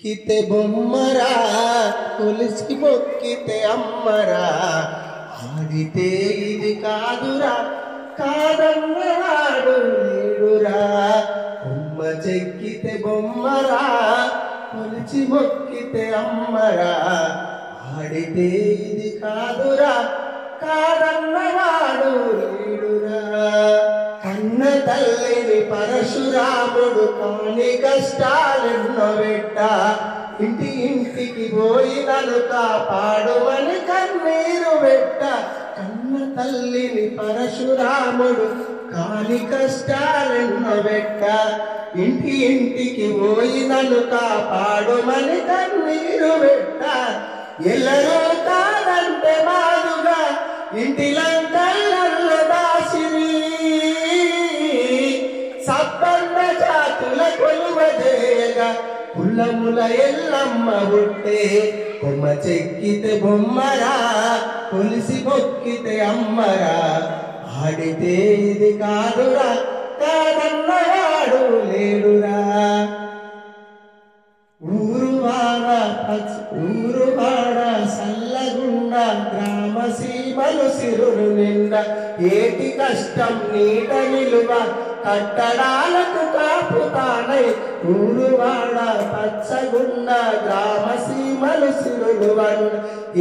కితే బొమ్మరా కొలిసి మొక్కితే అమ్మరా ఆడితే ఇది కాదురా కాదన్నవాడు లేడురా కొమ్మ చెక్కితే బొమ్మరా కొలిచి మొక్కితే అమ్మరా ఆడితే ఇది కాదురా కాదన్నవాడు లేడురా కన్న తల్లిని పరశురాముడు కాని కష్టాలెన్నో పెట్ట ఇంటి ఇంటికి పోయి నన్ను కాపాడుమని కన్నీరు పెట్ట కన్న తల్లిని పరశురాముడు కాని కష్టాలెన్నో పెట్ట ఇంటి ఇంటికి పోయి నన్ను కాపాడుమని కన్నీరు పెట్ట ఎల్లరూ కాదంటే మాదుగా ఇంటిలంకల్ల దాసిరి సబ్బన్న జాతుల కొలువజేయగా కులముల ఎల్లమ్మ పుట్టే కొమ్మ చెక్కితే బొమ్మరా కొలిసి మొక్కితే అమ్మరా ఆడితే ఇది కాదురా కాదన్నవాడు లేడురా ఊరువాడ సల్లగుండ గ్రామ సీమలు సిరులు నిండా ఏటి కష్టం నీట నిలువ కట్టడాలకు కాపుతానై ఊరువాడ పచ్చగుండ గ్రామ సీమలు సిరులు వండ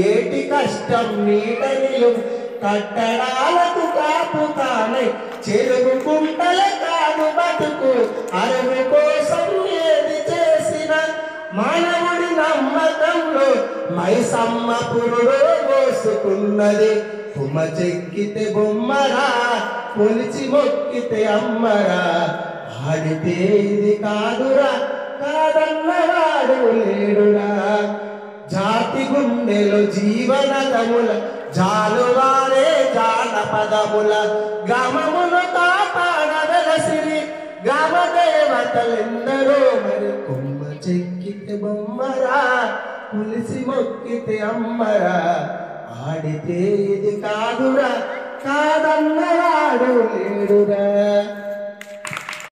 ఏటి కష్టం నీట నిలువ కట్టడాలకు కాపుతానై చెరువు కుంటల కాదు బతుకు అరువు కోసం ఏది చేసిన మానవుడి నమ్మకంలో మైసమ్మ పురుడు మోసుకున్నది కొమ్మ చెక్కితే బొమ్మరా కొలిచి మొక్కితే అమ్మరా ఆడితే ఇది కాదురా కాదన్నవాడు లేడురా జాతి గుండెలో జీవనదముల జాలువారే జానపదముల గ్రామమును కాపాడవలసిరి గ్రామ దేవతలెందరో మరి కొమ్మ చెక్కితే బొమ్మరా కొలిసి మొక్కితే అమ్మరా ఆడితే ఇది కాదురా కాదన్నవాడు లేడురా.